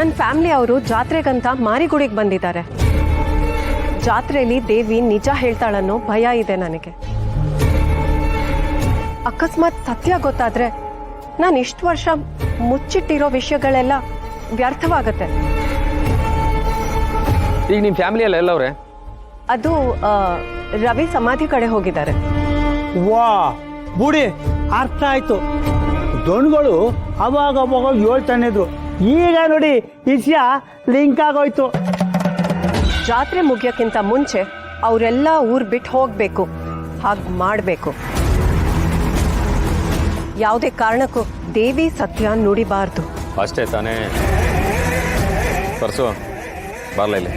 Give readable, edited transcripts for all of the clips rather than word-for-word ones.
ನನ್ನ ಫ್ಯಾಮಿಲಿ ಅವರು ಜಾತ್ರೆಗಂತ ಮಾರಿಗುಡಿಗೆ ಬಂದಿದ್ದಾರೆ. ಜಾತ್ರೆಯಲ್ಲಿ ದೇವಿ ನಿಜ ಹೇಳ್ತಾಳನ್ನೋ ಭಯ ಇದೆ ನನಗೆ. ಅಕಸ್ಮಾತ್ ಸತ್ಯ ಗೊತ್ತಾದ್ರೆ ನಾನು ಇಷ್ಟು ವರ್ಷ ಮುಚ್ಚಿಟ್ಟಿರೋ ವಿಷಯಗಳೆಲ್ಲ ವ್ಯರ್ಥವಾಗತ್ತೆ. ಈಗ ನಿಮ್ಮ ಫ್ಯಾಮಿಲಿಯಲ್ಲ ಎಲ್ಲವ್ರೆ? ಅದು ರವಿ ಸಮಾಧಿ ಕಡೆ ಹೋಗಿದ್ದಾರೆ. ವಾ ಬುಡಿ, ಅರ್ಥ ಆಯ್ತು. ದೊಣ್ಣಗಳು ಅವಾಗ ಹೇಳ್ತಾನೆ ಇದ್ರು, ಈಗ ನೋಡಿ ವಿಷಯ ಲಿಂಕ್ ಆಗೋಯ್ತು. ಜಾತ್ರೆ ಮುಗಿಯೋಕ್ಕಿಂತ ಮುಂಚೆ ಅವರೆಲ್ಲ ಊರ್ ಬಿಟ್ಟು ಹೋಗ್ಬೇಕು. ಹಾಗೆ ಮಾಡಬೇಕು. ಯಾವುದೇ ಕಾರಣಕ್ಕೂ ದೇವಿ ಸತ್ಯ ನುಡಿಬಾರ್ದು. ಅಷ್ಟೇ ತಾನೇ. ಪರ್ಸು ಬರಲ ಇಲ್ಲಿ.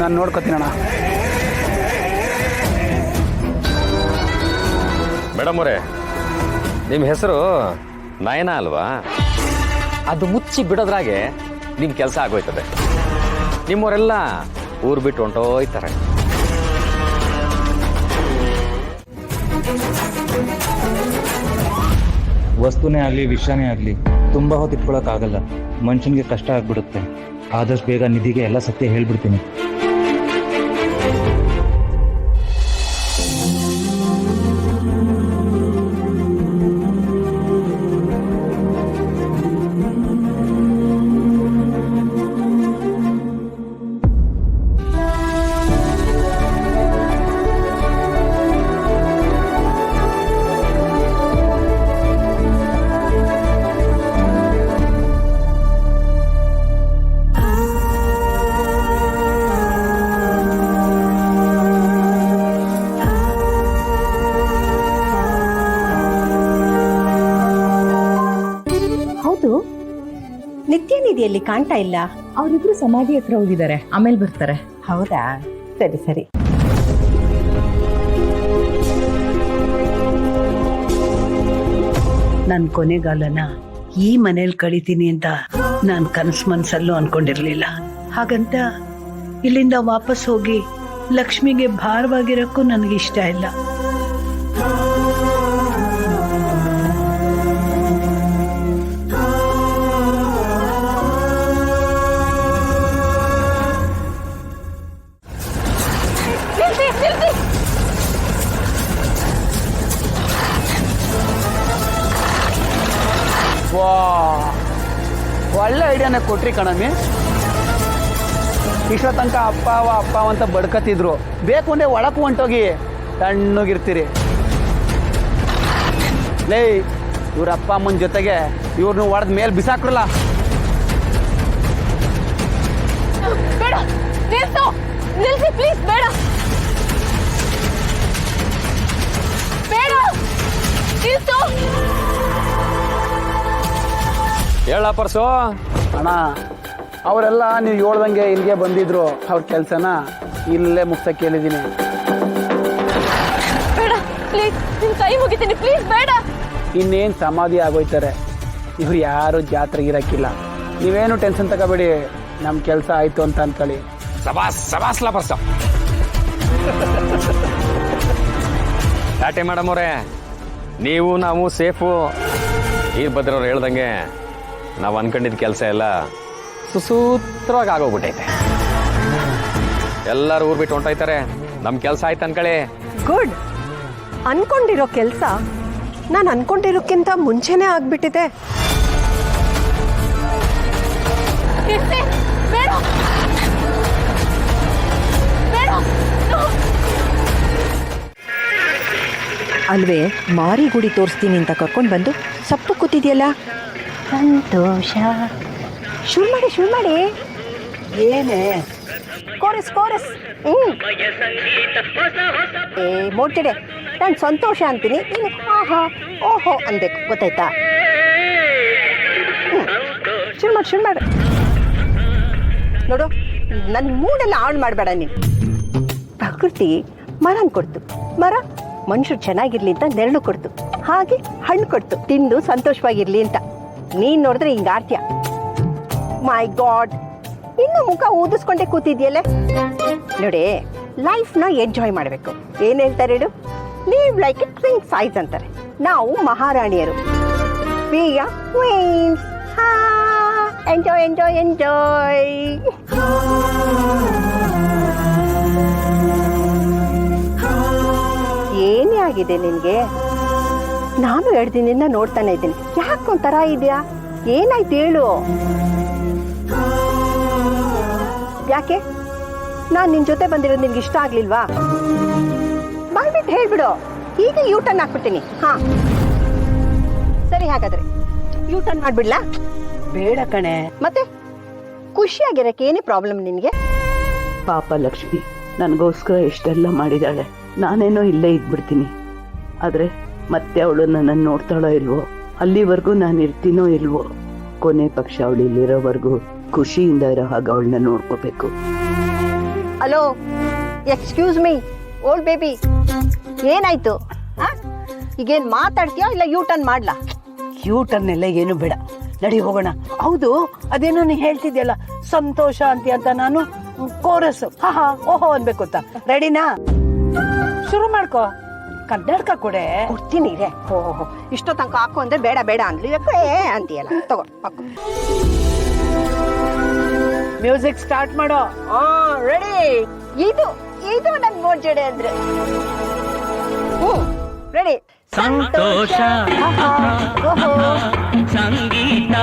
ನಾನು ನೋಡ್ಕೊತೀನಣ್ಣ. ಮೇಡಮ್ ಅವರೇ, ನಿಮ್ಮ ಹೆಸರು ನಯನ ಅಲ್ವಾ? ಅದು ಮುಚ್ಚಿ ಬಿಡೋದ್ರಾಗೆ ನಿಮ್ಮ ಕೆಲಸ ಆಗೋಯ್ತದೆ. ನಿಮ್ಮವರೆಲ್ಲ ಊರು ಬಿಟ್ಟು ಹೊಂಟೋಯ್ತಾರೆ. ವಸ್ತುನೇ ಆಗಲಿ ವಿಷಯನೇ ಆಗಲಿ ತುಂಬ ಹೊತ್ತು ಇಟ್ಕೊಳಕ್ಕಾಗಲ್ಲ. ಮನುಷ್ಯನಿಗೆ ಕಷ್ಟ ಆಗ್ಬಿಡುತ್ತೆ. ಆದಷ್ಟು ಬೇಗ ನಿಧಿಗೆ ಎಲ್ಲ ಸತ್ಯ ಹೇಳ್ಬಿಡ್ತೀನಿ. ನಿಧಿಯಲ್ಲಿ ಕಾಣ್ತಾ ಇಲ್ಲ. ಅವರಿಬ್ರು ಸಮಾಧಿ ಹತ್ರ ಹೋಗಿದ್ದಾರೆ, ಆಮೇಲೆ ಬರ್ತಾರೆ. ಹೌದಾ, ಸರಿ ಸರಿ. ನನ್ ಕೊನೆಗಾಲನ ಈ ಮನೇಲಿ ಕಳಿತೀನಿ ಅಂತ ನಾನ್ ಮನ್ಸಲ್ಲೂ ಅನ್ಕೊಂಡಿರ್ಲಿಲ್ಲ. ಹಾಗಂತ ಇಲ್ಲಿಂದ ವಾಪಸ್ ಹೋಗಿ ಲಕ್ಷ್ಮಿಗೆ ಭಾರವಾಗಿರಕ್ಕೂ ನನಗಿಷ್ಟ ಇಲ್ಲ. ಒಳ್ಳೆ ಐಡಿಯಾನೇ ಕೊಟ್ರಿ ಕಣಮ್ಮಿ. ಇಷ್ಟೋ ತನಕ ಅಪ್ಪ ಅಂತ ಬಡ್ಕತ್ತಿದ್ರು. ಬೇಕು ಅಂದ್ರೆ ಒಳಕ್ಕೂ ಹೊಂಟೋಗಿ ತಣ್ಣಗಿರ್ತೀರಿ. ಲೇ, ಇವ್ರ ಅಪ್ಪ ಅಮ್ಮನ ಜೊತೆಗೆ ಇವ್ರನ್ನ ಹೊಡೆದ ಮೇಲೆ ಬಿಸಾಕ್ರಲ್ಲ. ಬೇಡ, ನಿಲ್ಸಿ ಪ್ಲೀಸ್. ಬೇಡ ಬೇಡ, ನಿಲ್ಸು. ಹೇಳ ಪರ್ಸು. ಅಣ್ಣ, ಅವರೆಲ್ಲ ನೀವು ಹೇಳ್ದಂಗೆ ಇಲ್ಲಿಗೆ ಬಂದಿದ್ರು. ಅವ್ರ ಕೆಲಸನ ಇಲ್ಲೇ ಮುಗ್ಸಕ್ಕೆ ಹೇಳಿದ್ದೀನಿ. ಬೇಡ ಪ್ಲೀಸ್, ನಿನ್ ಕೈ ಮುಗಿತೀನಿ ಪ್ಲೀಸ್. ಬೇಡ. ಇನ್ನೇನು ಸಮಾಧಿ ಆಗೋಯ್ತಾರೆ. ಇವ್ರು ಯಾರು ಜಾತ್ರೆಗೆ ಇರಕ್ಕಿಲ್ಲ. ನೀವೇನು ಟೆನ್ಷನ್ ತಗೋಬೇಡಿ. ನಮ್ಮ ಕೆಲಸ ಆಯ್ತು ಅಂತ ಅನ್ಕೊಳ್ಳಿ. ಸಬಾಸ್ಲಾ ಪರ್ಸು. ಯಾಟೆ ಮೇಡಮ್ ಅವರೇ, ನೀವು ನಾವು ಸೇಫು. ಈರ್ಭದ್ರವ್ರು ಹೇಳ್ದಂಗೆ ನಾವು ಅನ್ಕೊಂಡಿದ್ದ ಕೆಲಸ ಎಲ್ಲ ಸುಸೂತ್ರವಾಗಿ ಆಗೋಗ್ಬಿಟ್ಟೈತೆ. ಎಲ್ಲರೂ ಊರ್ ಬಿಟ್ಟು ಹೊಂಟೋಯ್ತಾರೆ. ನಮ್ಮ ಕೆಲಸ ಆಯ್ತು ಅನ್ಕೊಳ್ಳಿ. ಗುಡ್. ಅನ್ಕೊಂಡಿರೋ ಕೆಲಸ ನಾನು ಅನ್ಕೊಂಡಿರೋಕ್ಕಿಂತ ಮುಂಚೆನೇ ಆಗ್ಬಿಟ್ಟಿದೆ. ಅಲ್ವೇ, ಮಾರಿ ಗುಡಿ ತೋರಿಸ್ತೀನಿ ಅಂತ ಕರ್ಕೊಂಡು ಬಂದು ಸಪ್ಪು ಕೂತಿದ್ಯಲ್ಲ. ಸಂತೋಷ. ಶುರು ಮಾಡಿ. ಏನೇ ಕೋರಸ್. ಮೋಡ್ತಿಡೆ, ನಾನು ಸಂತೋಷ ಅಂತೀನಿ, ನೀನು ಆಹಾ ಓಹೋ ಅನ್ಬೇಕು, ಗೊತ್ತಾಯ್ತಾ? ಶುರು ಮಾಡು. ನೋಡು, ನನ್ನ ಮೂಡೆಲ್ಲ ಹಾಳು ಮಾಡಬೇಡ ನೀನು. ಪ್ರಕೃತಿ ಮರನ ಕೊಡ್ತು. ಮರ ಮನುಷ್ಯರು ಚೆನ್ನಾಗಿರ್ಲಿ ಅಂತ ನೆರಳು ಕೊಡ್ತು. ಹಾಗೆ ಹಣ್ಣು ಕೊಡ್ತು, ತಿಂದು ಸಂತೋಷವಾಗಿರ್ಲಿ ಅಂತ. ನೀನ್ ನೋಡಿದ್ರೆ ಹಿಂಗ ಆರ್ತ್ಯ. ಮೈ ಗಾಡ್, ಇನ್ನು ಮುಖ ಊದಿಸ್ಕೊಂಡೆ ಕೂತಿದ್ಯಲ್ಲ. ನೋಡಿ, ಲೈಫ್ನ ಎಂಜಾಯ್ ಮಾಡಬೇಕು. ಏನ್ ಹೇಳ್ತಾರೆ ಹೇಳು? Leave like it, think size ಅಂತಾರೆ. ನಾವು ಮಹಾರಾಣಿಯರು. We are queens. Ha! Enjoy, enjoy, enjoy. ಏನೇ ಆಗಿದೆ ನಿನ್ಗೆ? ನಾನು 2 ದಿನದಿಂದ ನೋಡ್ತಾನೆ ಇದ್ದೀನಿ. ಯಾಕೊಂಥರ ಇದೆಯಾ? ಏನಾಯ್ತು ಹೇಳು. ಯಾಕೆ? ನಾನು ನಿನ್ ಜೊತೆ ಬಂದಿರೋದು ನಿನ್ಗೆ ಇಷ್ಟ ಆಗ್ಲಿಲ್ವಾ? ಬಾಯ್ಬಿಟ್ಟು ಹೇಳ್ಬಿಡು. ಈಗ ಯೂಟರ್ನ್ ಹಾಕ್ಬಿಡ್ತೀನಿ. ಹಾ ಸರಿ, ಹಾಗಾದ್ರೆ ಯೂಟರ್ನ್ ಮಾಡ್ಬಿಡ್ಲಾ? ಬೇಡ ಕಣೆ. ಮತ್ತೆ ಖುಷಿಯಾಗಿರಕ್ಕೆ ಏನೇ ಪ್ರಾಬ್ಲಮ್ ನಿನ್ಗೆ? ಪಾಪ ಲಕ್ಷ್ಮಿ ನನಗೋಸ್ಕರ ಇಷ್ಟೆಲ್ಲ ಮಾಡಿದಾಳೆ. ನಾನೇನೋ ಇಲ್ಲೇ ಇದ್ಬಿಡ್ತೀನಿ. ಆದ್ರೆ ಮತ್ತೆ ಅವಳು ನನ್ನನ್ನು ನೋಡ್ತಾಳೋ ಇಲ್ವೋ, ಅಲ್ಲಿವರೆಗೂ ನಾನು ಇರ್ತೀನೋ ಇಲ್ವೋ, ಕೊನೆ ಪಕ್ಷ ಅವಳು ಇಲ್ಲಿರೋವರೆಗೂ ಖುಷಿಯಿಂದ ಇರೋ ಹಾಗೆ ಅವಳನ್ನ ನೋಡ್ಕೋಬೇಕು. Hello, excuse me old baby, ಏನಾಯ್ತು? ಈಗೇನ್ ಮಾತಾಡ್ತೀಯಾ ಇಲ್ಲ ಯೂಟರ್ನ್ ಮಾಡ್ಲಾ? ಯೂಟರ್ನ್ ಎಲ್ಲ ಏನು ಬೇಡ, ನಡಿ ಹೋಗೋಣ. ಹೌದು, ಅದೇನೋ ನೀ ಹೇಳ್ತಿದ್ಯಲ್ಲ ಸಂತೋಷ ಅಂತ ನಾನು ಕೋರಸ್ ಹಾ ಓಹೋ ಅನ್ಬೇಕು ಅಂತ. ರೆಡಿನಾ? ಶುರು ಮಾಡ್ಕೋ. ಕನ್ನಡಕ ಕೊಡೆ. ಕೊಡ್ತೀನಿ ರೇ. ಓಹೋ, ಇಷ್ಟೋ ತನಕ ಹಾಕು ಅಂದ್ರೆ ಬೇಡ ಬೇಡ ಅಂದ್ಲಿ, ಯಾಕೆ ಅಂತೀಯಲ್ಲ? ತಗೋ ಹಾಕು. ಮ್ಯೂಸಿಕ್ ಸ್ಟಾರ್ಟ್ ಮಾಡೋ. ರೆಡಿ. ಇದು ಇದು ನನ್ ಮೋಜಡೆ ಅಂದ್ರೆ. ರೆಡಿ. ಸಂತೋಷ ಸಂಗೀತ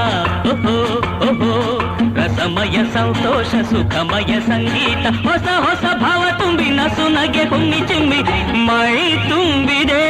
ರಸಮಯ ಸಂತೋಷ ಸುಖಮಯ ಸಂಗೀತ ಹೊಸ ಹೊಸ ಭಾವ ತುಂಬಿ ನಸು ನಗೆ ಹುಮ್ಮಿ ಚಿಮ್ಮಿ ಮೈ ತುಂಬಿದೆ